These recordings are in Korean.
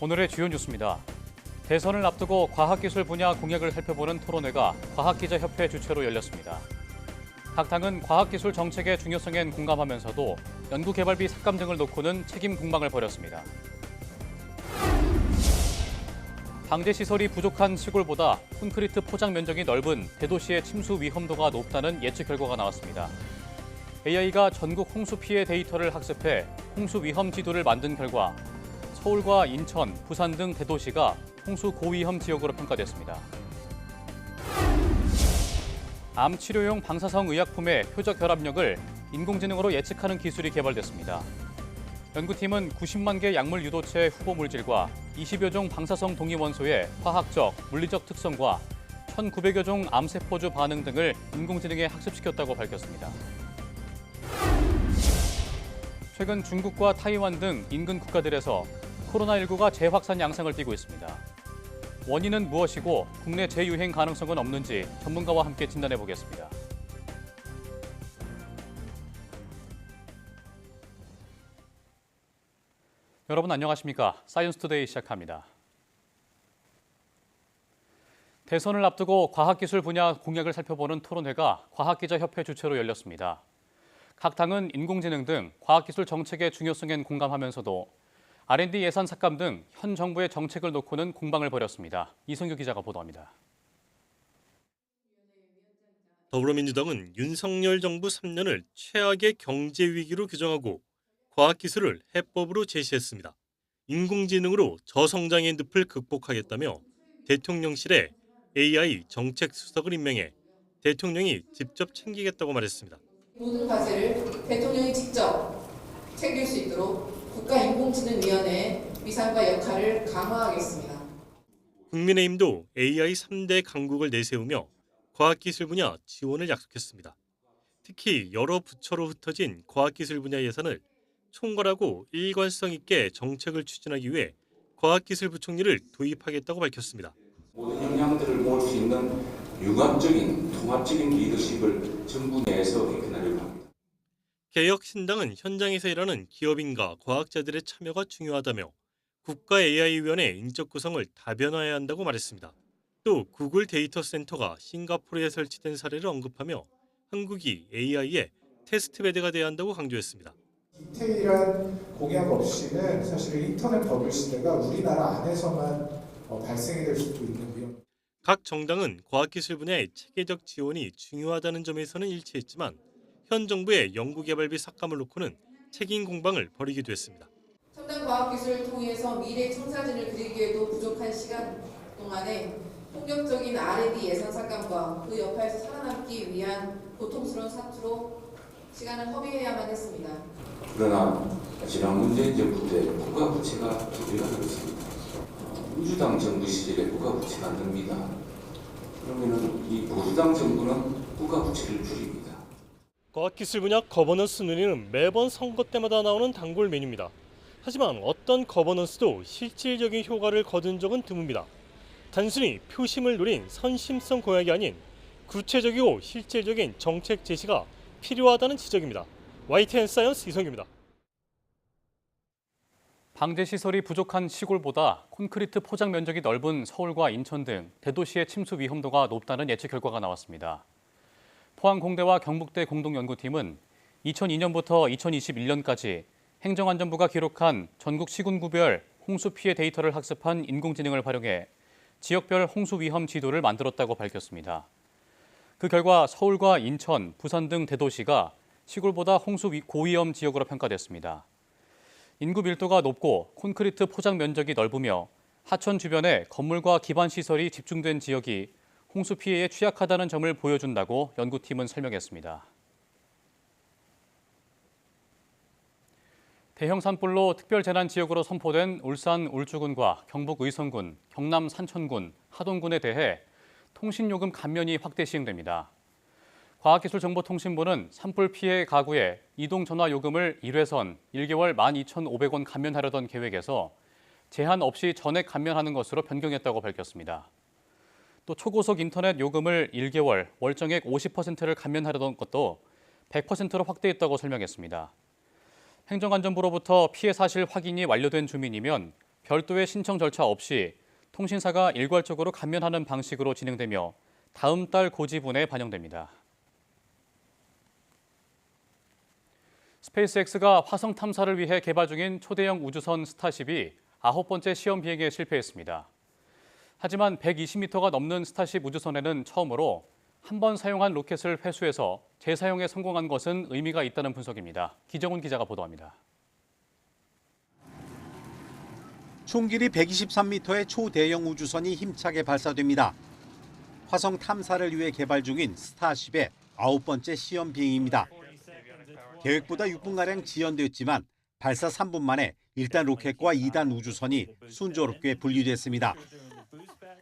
오늘의 주요 뉴스입니다. 대선을 앞두고 과학기술 분야 공약을 살펴보는 토론회가 과학기자협회 주최로 열렸습니다. 각 당은 과학기술 정책의 중요성엔 공감하면서도 연구개발비 삭감 등을 놓고는 책임 공방을 벌였습니다. 방제시설이 부족한 시골보다 콘크리트 포장 면적이 넓은 대도시의 침수 위험도가 높다는 예측 결과가 나왔습니다. AI가 전국 홍수 피해 데이터를 학습해 홍수 위험 지도를 만든 결과 서울과 인천, 부산 등 대도시가 홍수 고위험 지역으로 평가됐습니다. 암 치료용 방사성 의약품의 표적 결합력을 인공지능으로 예측하는 기술이 개발됐습니다. 연구팀은 90만 개 약물 유도체 후보 물질과 20여 종 방사성 동위 원소의 화학적, 물리적 특성과 1,900여 종 암세포주 반응 등을 인공지능에 학습시켰다고 밝혔습니다. 최근 중국과 타이완 등 인근 국가들에서 코로나19가 재확산 양상을 띠고 있습니다. 원인은 무엇이고 국내 재유행 가능성은 없는지 전문가와 함께 진단해 보겠습니다. 여러분 안녕하십니까? 사이언스투데이 시작합니다. 대선을 앞두고 과학기술 분야 공약을 살펴보는 토론회가 과학기자협회 주최로 열렸습니다. 각 당은 인공지능 등 과학기술 정책의 중요성엔 공감하면서도 R&D 예산 삭감 등 현 정부의 정책을 놓고는 공방을 벌였습니다. 이성규 기자가 보도합니다. 더불어민주당은 윤석열 정부 3년을 최악의 경제 위기로 규정하고 과학기술을 해법으로 제시했습니다. 인공지능으로 저성장의 늪을 극복하겠다며 대통령실에 AI 정책 수석을 임명해 대통령이 직접 챙기겠다고 말했습니다. 모든 과제를 대통령이 직접 챙길 수 있도록 국가인공지능위원회의 위상과 역할을 강화하겠습니다. 국민의힘도 AI 3대 강국을 내세우며 과학기술 분야 지원을 약속했습니다. 특히 여러 부처로 흩어진 과학기술 분야 예산을 총괄하고 일관성 있게 정책을 추진하기 위해 과학기술부총리를 도입하겠다고 밝혔습니다. 모든 역량들을 모을 수 있는 융합적인 통합적인 리더십을 정부 내에서 개편하려고 합니다. 개혁신당은 현장에서 일하는 기업인과 과학자들의 참여가 중요하다며 국가 AI위원회 인적 구성을 다변화해야 한다고 말했습니다. 또 구글 데이터 센터가 싱가포르에 설치된 사례를 언급하며 한국이 AI의 테스트베드가 돼야 한다고 강조했습니다. 디테일한 공약 없이는 사실 인터넷 버블 시대가 우리나라 안에서만 발생이 될 수도 있는 위험. 각 정당은 과학기술 분야의 체계적 지원이 중요하다는 점에서는 일치했지만 현 정부의 연구개발비 삭감을 놓고는 책임 공방을 벌이기도 했습니다. 첨단 과학기술을 통해서 미래 청사진을 그리기에도 부족한 시간 동안에 폭력적인 R&D 예산 삭감과 그 여파에서 살아남기 위한 고통스러운 사투로 시간을 허비해야만 했습니다. 그러나 지난 문재인 정부 때 국가 부채가 2배가 늘었습니다. 민주당 정부 시절에 국가 부채가 안 듭니다. 그러면은 이 보수당 정부는 국가 부채를 줄입니다. 과학기술 분야 거버넌스 논의는 매번 선거 때마다 나오는 단골 메뉴입니다. 하지만 어떤 거버넌스도 실질적인 효과를 거둔 적은 드뭅니다. 단순히 표심을 노린 선심성 공약이 아닌 구체적이고 실질적인 정책 제시가 필요하다는 지적입니다. YTN 사이언스 이성규입니다. 방제시설이 부족한 시골보다 콘크리트 포장 면적이 넓은 서울과 인천 등 대도시의 침수 위험도가 높다는 예측 결과가 나왔습니다. 포항공대와 경북대 공동연구팀은 2002년부터 2021년까지 행정안전부가 기록한 전국 시군구별 홍수 피해 데이터를 학습한 인공지능을 활용해 지역별 홍수 위험 지도를 만들었다고 밝혔습니다. 그 결과 서울과 인천, 부산 등 대도시가 시골보다 홍수 고위험 지역으로 평가됐습니다. 인구 밀도가 높고 콘크리트 포장 면적이 넓으며 하천 주변에 건물과 기반 시설이 집중된 지역이 홍수 피해에 취약하다는 점을 보여준다고 연구팀은 설명했습니다. 대형 산불로 특별재난지역으로 선포된 울산 울주군과 경북 의성군, 경남 산천군, 하동군에 대해 통신요금 감면이 확대 시행됩니다. 과학기술정보통신부는 산불 피해 가구에 이동전화 요금을 1회선 1개월 12,500원 감면하려던 계획에서 제한 없이 전액 감면하는 것으로 변경했다고 밝혔습니다. 또 초고속 인터넷 요금을 1개월 월정액 50%를 감면하려던 것도 100%로 확대했다고 설명했습니다. 행정안전부로부터 피해 사실 확인이 완료된 주민이면 별도의 신청 절차 없이 통신사가 일괄적으로 감면하는 방식으로 진행되며 다음 달 고지분에 반영됩니다. 스페이스X가 화성 탐사를 위해 개발 중인 초대형 우주선 스타쉽이 9번째 시험 비행에 실패했습니다. 하지만 120m가 넘는 스타쉽 우주선에는 처음으로 한 번 사용한 로켓을 회수해서 재사용에 성공한 것은 의미가 있다는 분석입니다. 기정훈 기자가 보도합니다. 총 길이 123m의 초대형 우주선이 힘차게 발사됩니다. 화성 탐사를 위해 개발 중인 스타쉽의 9번째 시험 비행입니다. 계획보다 6분가량 지연됐지만 발사 3분 만에 1단 로켓과 2단 우주선이 순조롭게 분리됐습니다.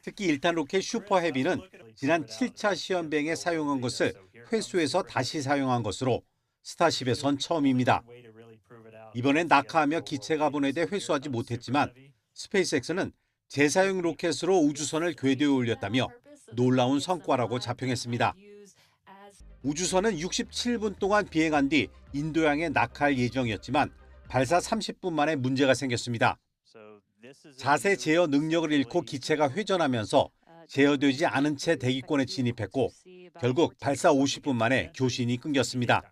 특히 1단 로켓 슈퍼헤비는 지난 7차 시험 비행에 사용한 것을 회수해서 다시 사용한 것으로 스타쉽에선 처음입니다. 이번엔 낙하하며 기체가 분해돼 회수하지 못했지만 스페이스X는 재사용 로켓으로 우주선을 궤도에 올렸다며 놀라운 성과라고 자평했습니다. 우주선은 67분 동안 비행한 뒤 인도양에 낙하할 예정이었지만 발사 30분 만에 문제가 생겼습니다. 자세 제어 능력을 잃고 기체가 회전하면서 제어되지 않은 채 대기권에 진입했고 결국 발사 50분 만에 교신이 끊겼습니다.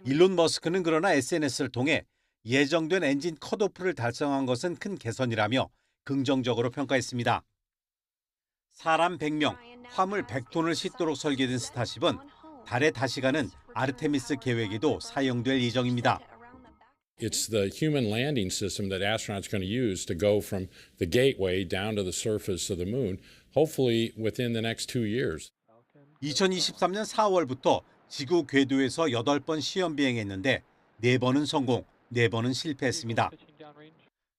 일론 머스크는 그러나 SNS를 통해 예정된 엔진 컷오프를 달성한 것은 큰 개선이라며 긍정적으로 평가했습니다. 사람 100명, 화물 100톤을 싣도록 설계된 스타쉽은 달에 다시 가는 아르테미스 계획에도 사용될 예정입니다. It's the human landing system that astronauts are going to use to go from the gateway down to the surface of the moon, hopefully within the next 2 years. 2023년 4월부터 지구 궤도에서 8번 시험 비행했는데 4번은 성공, 4번은 실패했습니다.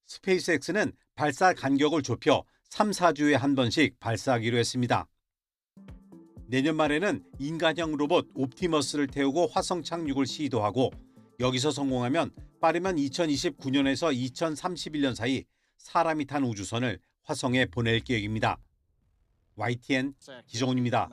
스페이스X는 발사 간격을 좁혀 3, 4주에 한 번씩 발사하기로 했습니다. 내년 말에는 인간형 로봇 옵티머스를 태우고 화성 착륙을 시도하고 여기서 성공하면 빠르면 2029년에서 2031년 사이 사람이 탄 우주선을 화성에 보낼 계획입니다. YTN 기정훈입니다.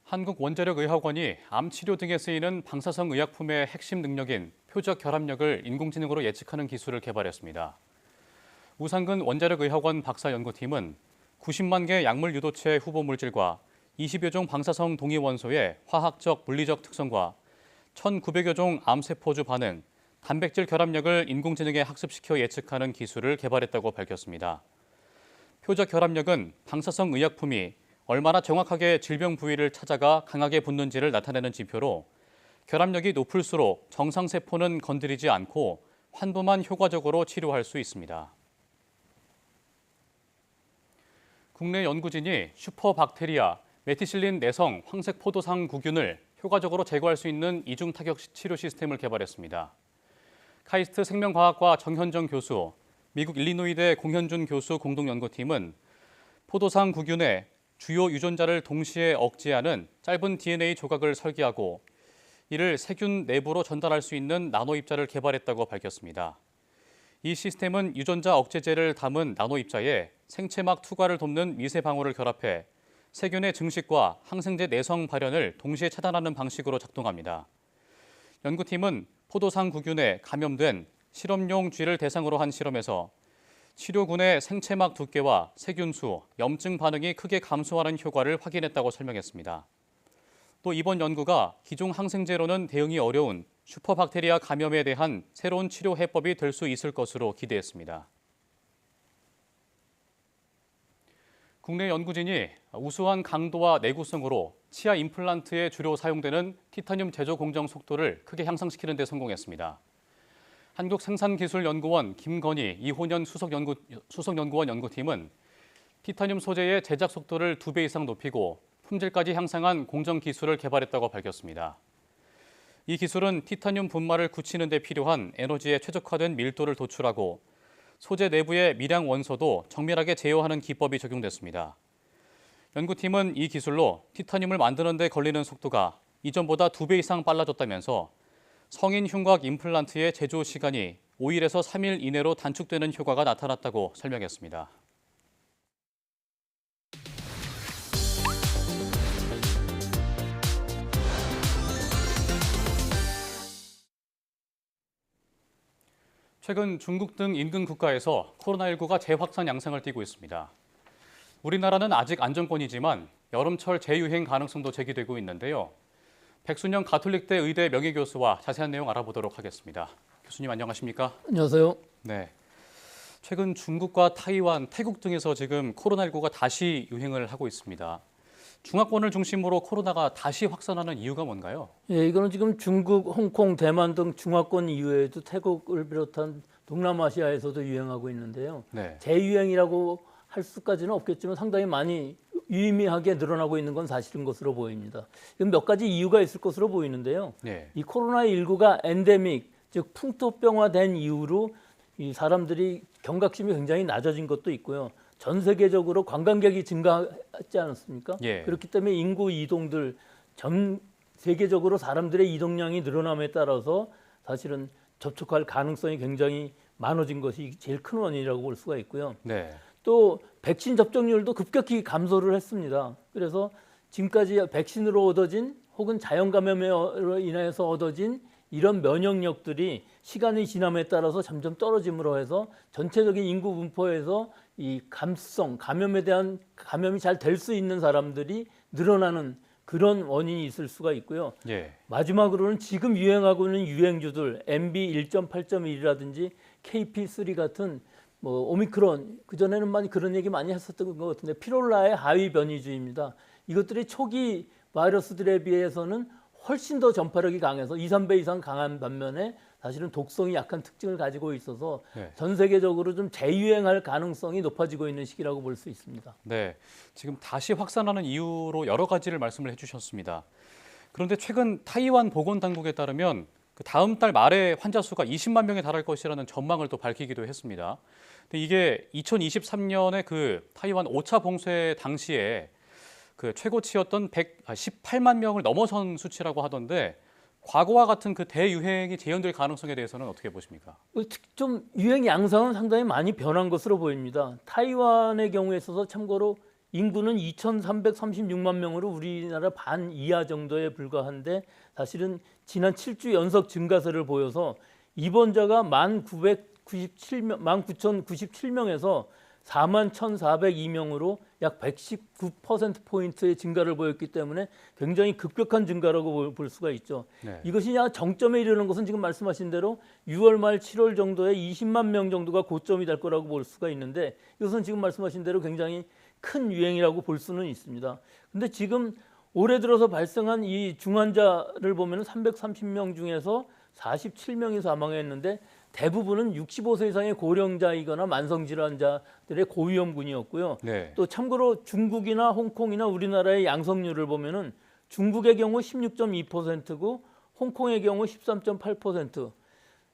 한국원자력의학원이 암 치료 등에 쓰이는 방사성 의약품의 핵심 능력인 표적 결합력을 인공지능으로 예측하는 기술을 개발했습니다. 우상근 원자력의학원 박사연구팀은 90만 개 약물 유도체 후보 물질과 20여 종 방사성 동위 원소의 화학적, 물리적 특성과 1,900여 종 암세포주 반응, 단백질 결합력을 인공지능에 학습시켜 예측하는 기술을 개발했다고 밝혔습니다. 표적 결합력은 방사성 의약품이 얼마나 정확하게 질병 부위를 찾아가 강하게 붙는지를 나타내는 지표로 결합력이 높을수록 정상세포는 건드리지 않고 환부만 효과적으로 치료할 수 있습니다. 국내 연구진이 슈퍼박테리아, 메티실린 내성 황색 포도상 구균을 효과적으로 제거할 수 있는 이중 타격 치료 시스템을 개발했습니다. 카이스트 생명과학과 정현정 교수, 미국 일리노이대 공현준 교수 공동연구팀은 포도상 구균의 주요 유전자를 동시에 억제하는 짧은 DNA 조각을 설계하고 이를 세균 내부로 전달할 수 있는 나노입자를 개발했다고 밝혔습니다. 이 시스템은 유전자 억제제를 담은 나노입자에 생체막 투과를 돕는 미세 방울을 결합해 세균의 증식과 항생제 내성 발현을 동시에 차단하는 방식으로 작동합니다. 연구팀은 포도상 구균에 감염된 실험용 쥐를 대상으로 한 실험에서 치료군의 생체막 두께와 세균수, 염증 반응이 크게 감소하는 효과를 확인했다고 설명했습니다. 또 이번 연구가 기존 항생제로는 대응이 어려운 슈퍼박테리아 감염에 대한 새로운 치료 해법이 될 수 있을 것으로 기대했습니다. 국내 연구진이 우수한 강도와 내구성으로 치아 임플란트에 주로 사용되는 티타늄 제조 공정 속도를 크게 향상시키는 데 성공했습니다. 한국생산기술연구원 김건희 이호년 수석연구원 연구팀은 티타늄 소재의 제작 속도를 2배 이상 높이고 품질까지 향상한 공정 기술을 개발했다고 밝혔습니다. 이 기술은 티타늄 분말을 굳히는 데 필요한 에너지에 최적화된 밀도를 도출하고 소재 내부의 미량 원소도 정밀하게 제어하는 기법이 적용됐습니다. 연구팀은 이 기술로 티타늄을 만드는 데 걸리는 속도가 이전보다 2배 이상 빨라졌다면서 성인 흉곽 임플란트의 제조 시간이 5일에서 3일 이내로 단축되는 효과가 나타났다고 설명했습니다. 최근 중국 등 인근 국가에서 코로나19가 재확산 양상을 띠고 있습니다. 우리나라는 아직 안정권이지만 여름철 재유행 가능성도 제기되고 있는데요. 백순영 가톨릭대 의대 명예교수와 자세한 내용 알아보도록 하겠습니다. 교수님 안녕하십니까? 안녕하세요. 네. 최근 중국과 타이완, 태국 등에서 지금 코로나19가 다시 유행을 하고 있습니다. 중화권을 중심으로 코로나가 다시 확산하는 이유가 뭔가요? 예, 이거는 지금 중국, 홍콩, 대만 등 중화권 이외에도 태국을 비롯한 동남아시아에서도 유행하고 있는데요. 네. 재유행이라고 할 수까지는 없겠지만 상당히 많이 유의미하게 늘어나고 있는 건 사실인 것으로 보입니다. 이건 몇 가지 이유가 있을 것으로 보이는데요. 네. 이 코로나19가 엔데믹, 즉 풍토병화된 이후로 이 사람들이 경각심이 굉장히 낮아진 것도 있고요. 전 세계적으로 관광객이 증가하지 않았습니까? 예. 그렇기 때문에 인구 이동들 전 세계적으로 사람들의 이동량이 늘어남에 따라서 사실은 접촉할 가능성이 굉장히 많아진 것이 제일 큰 원인이라고 볼 수가 있고요. 네. 또 백신 접종률도 급격히 감소를 했습니다. 그래서 지금까지 백신으로 얻어진 혹은 자연 감염으로 인해서 얻어진 이런 면역력들이 시간이 지남에 따라서 점점 떨어짐으로 해서 전체적인 인구 분포에서 이 감염에 대한 감염이 잘 될 수 있는 사람들이 늘어나는 그런 원인이 있을 수가 있고요. 예. 마지막으로는 지금 유행하고 있는 유행주들 MB 1.8.1이라든지 KP3 같은 뭐 오미크론 그전에는 많이 그런 얘기 많이 했었던 것 같은데 피롤라의 하위 변이주입니다. 이것들이 초기 바이러스들에 비해서는 훨씬 더 전파력이 강해서 2, 3배 이상 강한 반면에 사실은 독성이 약한 특징을 가지고 있어서 네. 전 세계적으로 좀 재유행할 가능성이 높아지고 있는 시기라고 볼 수 있습니다. 네. 지금 다시 확산하는 이유로 여러 가지를 말씀을 해주셨습니다. 그런데 최근 타이완 보건당국에 따르면 그 다음 달 말에 환자 수가 20만 명에 달할 것이라는 전망을 또 밝히기도 했습니다. 근데 이게 2023년에 그 타이완 5차 봉쇄 당시에 그 최고치였던 118만 명을 넘어선 수치라고 하던데 과거와 같은 그 대유행이 재현될 가능성에 대해서는 어떻게 보십니까? 좀 유행 양상은 상당히 많이 변한 것으로 보입니다. 타이완의 경우에 있어서 참고로 인구는 2,336만 명으로 우리나라 반 이하 정도에 불과한데 사실은 지난 7주 연속 증가세를 보여서 입원자가 19,097명에서 41,402명으로 약 119%포인트의 증가를 보였기 때문에 굉장히 급격한 증가라고 볼 수가 있죠. 네. 이것이 정점에 이르는 것은 지금 말씀하신 대로 6월 말 7월 정도에 20만 명 정도가 고점이 될 거라고 볼 수가 있는데 이것은 지금 말씀하신 대로 굉장히 큰 유행이라고 볼 수는 있습니다. 근데 지금 올해 들어서 발생한 이 중환자를 보면 330명 중에서 47명이 사망했는데 대부분은 65세 이상의 고령자이거나 만성질환자들의 고위험군이었고요. 네. 또 참고로 중국이나 홍콩이나 우리나라의 양성률을 보면은 중국의 경우 16.2%고 홍콩의 경우 13.8%.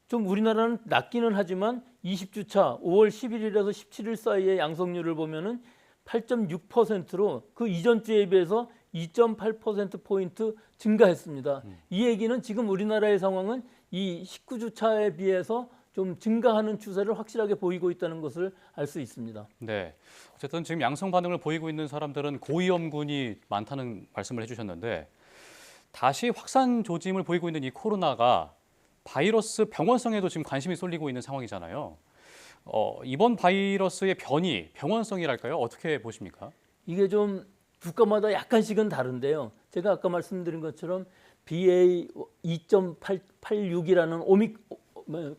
좀 우리나라는 낮기는 하지만 20주차 5월 11일에서 17일 사이의 양성률을 보면은 8.6%로 그 이전 주에 비해서 2.8%포인트 증가했습니다. 이 얘기는 지금 우리나라의 상황은 이 19주차에 비해서 좀 증가하는 추세를 확실하게 보이고 있다는 것을 알 수 있습니다. 네. 어쨌든 지금 양성 반응을 보이고 있는 사람들은 고위험군이 많다는 말씀을 해주셨는데 다시 확산 조짐을 보이고 있는 이 코로나가 바이러스 병원성에도 지금 관심이 쏠리고 있는 상황이잖아요. 이번 바이러스의 변이, 병원성이랄까요? 어떻게 보십니까? 이게 좀 국가마다 약간씩은 다른데요. 제가 아까 말씀드린 것처럼 BA 2.86이라는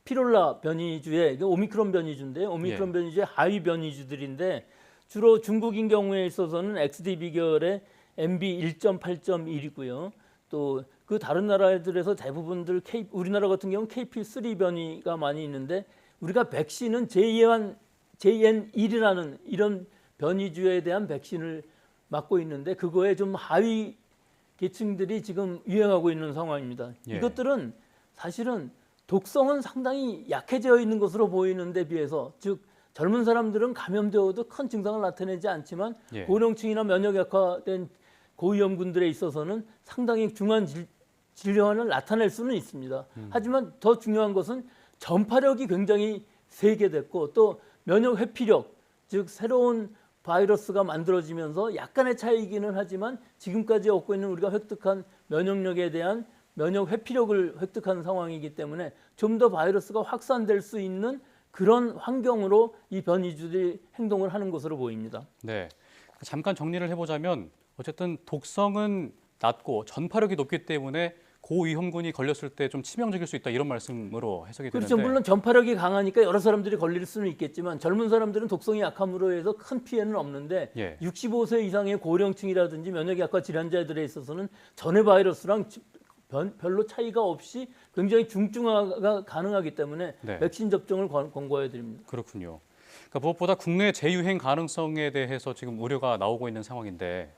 피롤라 변이주의 오미크론 변이주인데요. 오미크론 변이주의 하위 변이주들인데 주로 중국인 경우에 있어서는 XDB 계열의 MB 1.8.1이고요. 또 그 다른 나라들에서 대부분들 우리나라 같은 경우는 KP3 변이가 많이 있는데 우리가 백신은 JN1이라는 이런 변이주에 대한 백신을 맞고 있는데 그거에 좀 하위 계층들이 지금 유행하고 있는 상황입니다. 예. 이것들은 사실은 독성은 상당히 약해져 있는 것으로 보이는 데 비해서 즉 젊은 사람들은 감염되어도 큰 증상을 나타내지 않지만 예. 고령층이나 면역 약화된 고위험군들에 있어서는 상당히 중한 질환을 나타낼 수는 있습니다. 하지만 더 중요한 것은 전파력이 굉장히 세계됐고 또 면역 회피력, 즉 새로운 바이러스가 만들어지면서 약간의 차이이기는 하지만 지금까지 얻고 있는 우리가 획득한 면역력에 대한 면역 회피력을 획득한 상황이기 때문에 좀 더 바이러스가 확산될 수 있는 그런 환경으로 이 변이주들이 행동을 하는 것으로 보입니다. 네. 잠깐 정리를 해보자면 어쨌든 독성은 낮고 전파력이 높기 때문에 고위험군이 걸렸을 때 좀 치명적일 수 있다 이런 말씀으로 해석이 그렇죠. 되는데 물론 전파력이 강하니까 여러 사람들이 걸릴 수는 있겠지만 젊은 사람들은 독성이 약함으로 해서 큰 피해는 없는데 예. 65세 이상의 고령층이라든지 면역약화 질환자들에 있어서는 전해 바이러스랑 별로 차이가 없이 굉장히 중증화가 가능하기 때문에 네. 백신 접종을 권고해 드립니다. 그렇군요. 그러니까 무엇보다 국내 재유행 가능성에 대해서 지금 우려가 나오고 있는 상황인데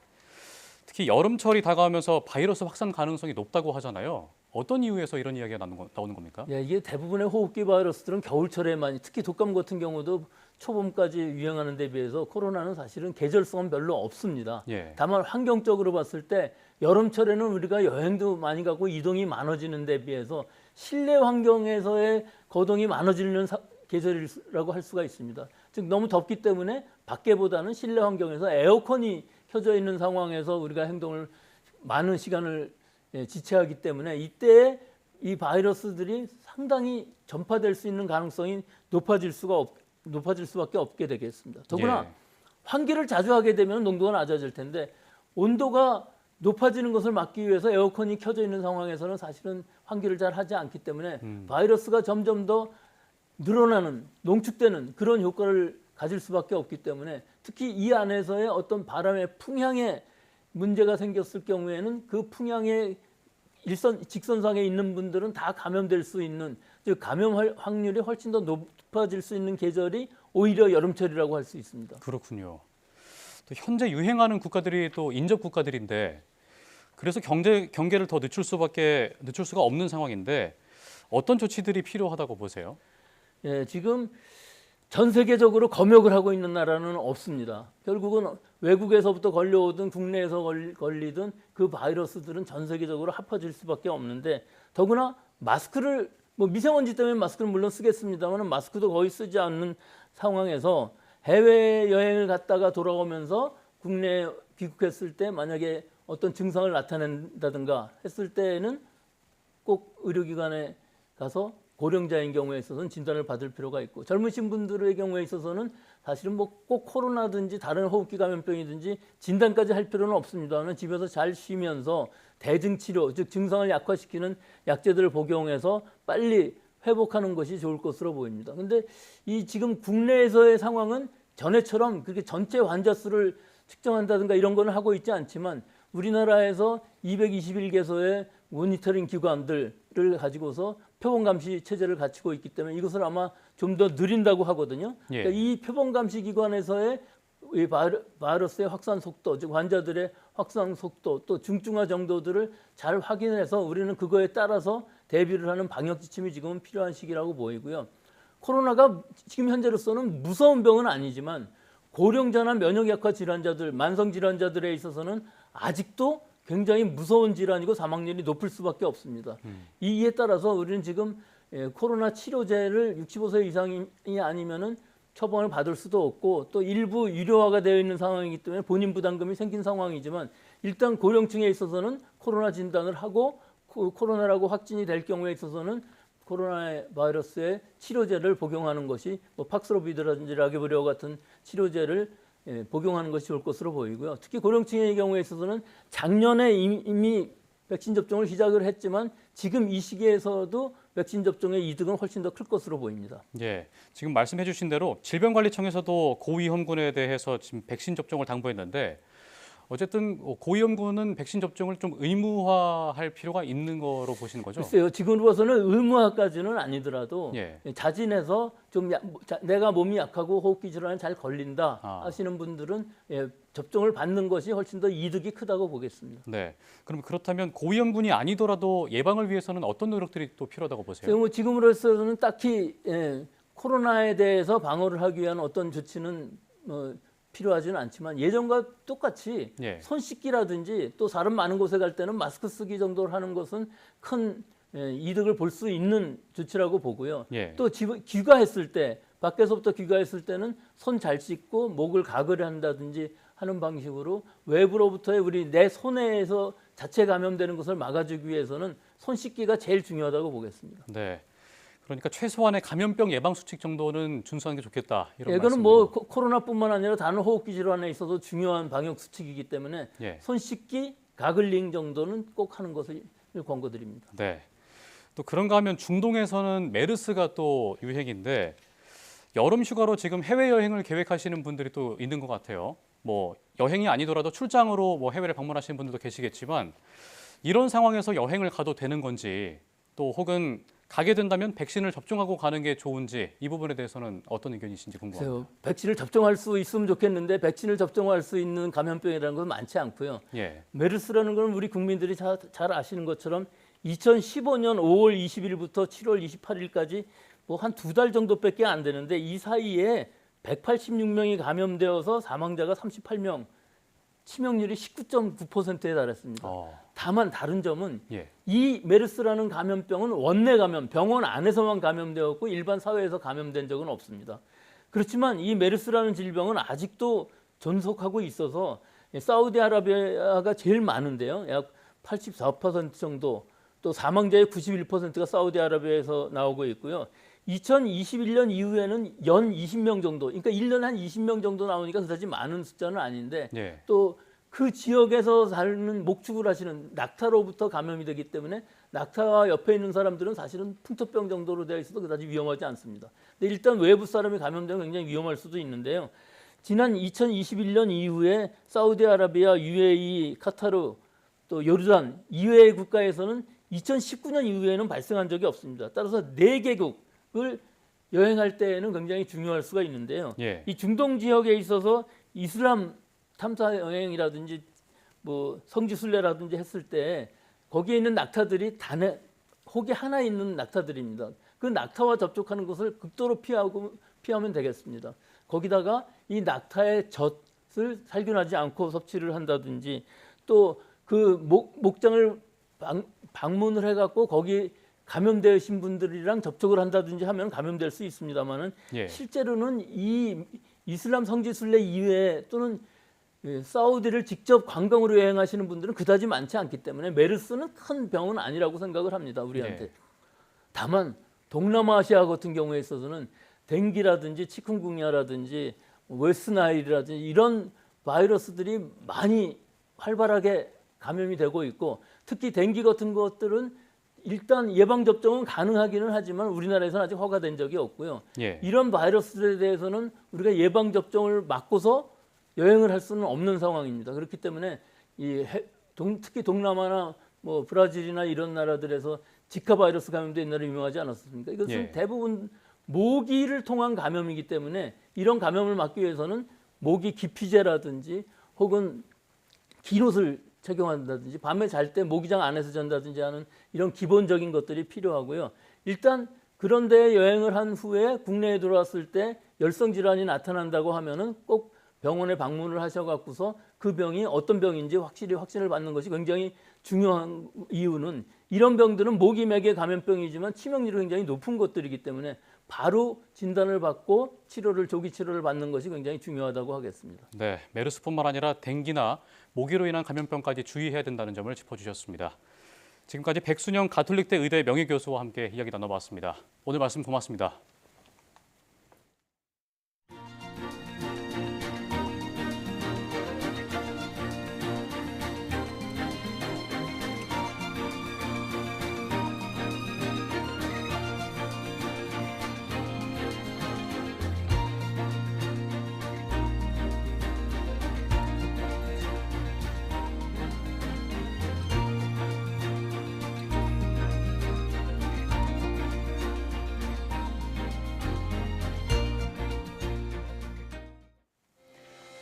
특히 여름철이 다가오면서 바이러스 확산 가능성이 높다고 하잖아요. 어떤 이유에서 이런 이야기가 나오는 겁니까? 예, 이게 대부분의 호흡기 바이러스들은 겨울철에 많이, 특히 독감 같은 경우도 초봄까지 유행하는 데 비해서 코로나는 사실은 계절성은 별로 없습니다. 예. 다만 환경적으로 봤을 때 여름철에는 우리가 여행도 많이 가고 이동이 많아지는 데 비해서 실내 환경에서의 거동이 많아지는 계절이라고 할 수가 있습니다. 즉 너무 덥기 때문에 밖에보다는 실내 환경에서 에어컨이 켜져 있는 상황에서 우리가 행동을 많은 시간을 지체하기 때문에 이때 이 바이러스들이 상당히 전파될 수 있는 가능성이 높아질 수밖에 없게 되겠습니다. 더구나 예. 환기를 자주 하게 되면 농도가 낮아질 텐데 온도가 높아지는 것을 막기 위해서 에어컨이 켜져 있는 상황에서는 사실은 환기를 잘 하지 않기 때문에 바이러스가 점점 더 늘어나는, 농축되는 그런 효과를 가질 수밖에 없기 때문에 특히 이 안에서의 어떤 바람의 풍향에 문제가 생겼을 경우에는 그 풍향의 직선상에 있는 분들은 다 감염될 수 있는, 즉 감염 확률이 훨씬 더 높아질 수 있는 계절이 오히려 여름철이라고 할 수 있습니다. 그렇군요. 또 현재 유행하는 국가들이 또 인접 국가들인데 그래서 경계를 더 늦출 수가 없는 상황인데 어떤 조치들이 필요하다고 보세요? 예, 지금 전 세계적으로 검역을 하고 있는 나라는 없습니다. 결국은 외국에서부터 걸려오든 국내에서 걸리든 그 바이러스들은 전 세계적으로 합쳐질 수밖에 없는데 더구나 마스크를 미세먼지 때문에 마스크는 물론 쓰겠습니다만 마스크도 거의 쓰지 않는 상황에서 해외여행을 갔다가 돌아오면서 국내에 귀국했을 때 만약에 어떤 증상을 나타낸다든가 했을 때는 꼭 의료기관에 가서 고령자인 경우에 있어서는 진단을 받을 필요가 있고 젊으신 분들의 경우에 있어서는 사실은 꼭 코로나든지 다른 호흡기 감염병이든지 진단까지 할 필요는 없습니다만 집에서 잘 쉬면서 대증치료, 즉 증상을 약화시키는 약제들을 복용해서 빨리 회복하는 것이 좋을 것으로 보입니다. 그런데 이 지금 국내에서의 상황은 전에처럼 그렇게 전체 환자 수를 측정한다든가 이런 거는 하고 있지 않지만 우리나라에서 221개소의 모니터링 기관들을 가지고서 표본 감시 체제를 갖추고 있기 때문에 이것을 아마 좀 더 느린다고 하거든요. 예. 그러니까 이 표본 감시 기관에서의 이 바이러스의 확산 속도, 즉 환자들의 확산 속도, 또 중증화 정도들을 잘 확인해서 우리는 그거에 따라서 대비를 하는 방역 지침이 지금은 필요한 시기라고 보이고요. 코로나가 지금 현재로서는 무서운 병은 아니지만 고령자나 면역 약화 질환자들, 만성 질환자들에 있어서는 아직도 굉장히 무서운 질환이고 사망률이 높을 수밖에 없습니다. 이에 따라서 우리는 지금 코로나 치료제를 65세 이상이 아니면은 처방을 받을 수도 없고 또 일부 유료화가 되어 있는 상황이기 때문에 본인 부담금이 생긴 상황이지만 일단 고령층에 있어서는 코로나 진단을 하고 코로나라고 확진이 될 경우에 있어서는 코로나 바이러스의 치료제를 복용하는 것이 팍스로비드라든지 라게브리오 같은 치료제를 복용하는 것이 좋을 것으로 보이고요. 특히 고령층의 경우에 있어서는 작년에 이미 백신 접종을 시작을 했지만 지금 이 시기에서도 백신 접종의 이득은 훨씬 더 클 것으로 보입니다. 예, 지금 말씀해 주신 대로 질병관리청에서도 고위험군에 대해서 지금 백신 접종을 당부했는데 어쨌든 고위험군은 백신 접종을 좀 의무화할 필요가 있는 거로 보시는 거죠? 글쎄요. 지금으로 봐서는 의무화까지는 아니더라도 예. 자진해서 좀 내가 몸이 약하고 호흡기 질환에 잘 걸린다 하시는 분들은 접종을 받는 것이 훨씬 더 이득이 크다고 보겠습니다. 네. 그럼 그렇다면 고위험군이 아니더라도 예방을 위해서는 어떤 노력들이 또 필요하다고 보세요? 지금으로서는 딱히 코로나에 대해서 방어를 하기 위한 어떤 조치는 필요하지는 않지만 예전과 똑같이 손 씻기라든지 또 사람 많은 곳에 갈 때는 마스크 쓰기 정도를 하는 것은 큰 이득을 볼 수 있는 조치라고 보고요. 예. 또 귀가했을 때 밖에서부터 귀가했을 때는 손 잘 씻고 목을 가글 한다든지 하는 방식으로 외부로부터의 우리 내 손에서 자체 감염되는 것을 막아주기 위해서는 손 씻기가 제일 중요하다고 보겠습니다. 네. 그러니까 최소한의 감염병 예방 수칙 정도는 준수하는 게 좋겠다. 이런 이거는 말씀으로. 뭐 코로나뿐만 아니라 다른 호흡기 질환에 있어서 중요한 방역 수칙이기 때문에 예. 손 씻기, 가글링 정도는 꼭 하는 것을 권고드립니다. 네. 또 그런가 하면 중동에서는 메르스가 또 유행인데 여름 휴가로 지금 해외 여행을 계획하시는 분들이 또 있는 것 같아요. 뭐 여행이 아니더라도 출장으로 뭐 해외를 방문하시는 분들도 계시겠지만 이런 상황에서 여행을 가도 되는 건지 또 혹은 가게 된다면 백신을 접종하고 가는 게 좋은지 이 부분에 대해서는 어떤 의견이신지 궁금합니다. 글쎄요, 백신을 접종할 수 있으면 좋겠는데 백신을 접종할 수 있는 감염병이라는 건 많지 않고요. 예. 메르스라는 건 우리 국민들이 잘 아시는 것처럼 2015년 5월 20일부터 7월 28일까지 뭐 한 2달 정도밖에 안 되는데 이 사이에 186명이 감염되어서 사망자가 38명, 치명률이 19.9%에 달했습니다. 다만 다른 점은 예. 이 메르스라는 감염병은 원내 감염, 병원 안에서만 감염되었고 일반 사회에서 감염된 적은 없습니다. 그렇지만 이 메르스라는 질병은 아직도 존속하고 있어서 사우디아라비아가 제일 많은데요. 약 84% 정도, 또 사망자의 91%가 사우디아라비아에서 나오고 있고요. 2021년 이후에는 연 20명 정도, 그러니까 1년에 한 20명 정도 나오니까 그다지 많은 숫자는 아닌데 예. 또 그 지역에서 사는 목축을 하시는 낙타로부터 감염이 되기 때문에 낙타와 옆에 있는 사람들은 사실은 풍토병 정도로 되어 있어도 그다지 위험하지 않습니다. 근데 일단 외부 사람이 감염되면 굉장히 위험할 수도 있는데요. 지난 2021년 이후에 사우디아라비아, UAE, 카타르, 또 요르단 이외의 국가에서는 2019년 이후에는 발생한 적이 없습니다. 따라서 4개국을 여행할 때에는 굉장히 중요할 수가 있는데요. 예. 이 중동 지역에 있어서 이슬람 탐사 여행이라든지 뭐 성지 순례라든지 했을 때 거기에 있는 낙타들이 단에 혹이 하나 있는 낙타들입니다. 그 낙타와 접촉하는 것을 극도로 피하면 되겠습니다. 거기다가 이 낙타의 젖을 살균하지 않고 섭취를 한다든지 또 그 목장을 방문을 해갖고 거기 감염되신 분들이랑 접촉을 한다든지 하면 감염될 수 있습니다만은 예. 실제로는 이 이슬람 성지 순례 이외에 또는 사우디를 직접 관광으로 여행하시는 분들은 그다지 많지 않기 때문에 메르스는 큰 병은 아니라고 생각을 합니다. 우리한테. 예. 다만 동남아시아 같은 경우에 있어서는 댕기라든지 치kun구냐라든지 웨스트나일이라든지 이런 바이러스들이 많이 활발하게 감염이 되고 있고 특히 댕기 같은 것들은 일단 예방접종은 가능하기는 하지만 우리나라에서는 아직 허가된 적이 없고요. 예. 이런 바이러스에 대해서는 우리가 예방접종을 맞고서 여행을 할 수는 없는 상황입니다. 그렇기 때문에 특히 동남아나 뭐 브라질이나 이런 나라들에서 지카 바이러스 감염도 옛날에 유명하지 않았습니까? 이것은 예. 대부분 모기를 통한 감염이기 때문에 이런 감염을 막기 위해서는 모기 기피제라든지 혹은 기롯을 착용한다든지 밤에 잘 때 모기장 안에서 잔다든지 하는 이런 기본적인 것들이 필요하고요. 일단 그런 데 여행을 한 후에 국내에 들어왔을 때 열성 질환이 나타난다고 하면은 꼭 병원에 방문을 하셔갖고서 그 병이 어떤 병인지 확신을 받는 것이 굉장히 중요한 이유는 이런 병들은 모기맥의 감염병이지만 치명률이 굉장히 높은 것들이기 때문에 바로 진단을 받고 조기 치료를 받는 것이 굉장히 중요하다고 하겠습니다. 네, 메르스뿐만 아니라 댕기나 모기로 인한 감염병까지 주의해야 된다는 점을 짚어주셨습니다. 지금까지 백순영 가톨릭대 의대 명예교수와 함께 이야기 나눠봤습니다. 오늘 말씀 고맙습니다.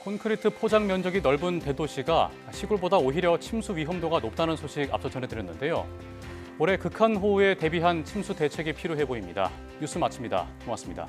콘크리트 포장 면적이 넓은 대도시가 시골보다 오히려 침수 위험도가 높다는 소식 앞서 전해드렸는데요. 올해 극한호우에 대비한 침수 대책이 필요해 보입니다. 뉴스 마칩니다. 고맙습니다.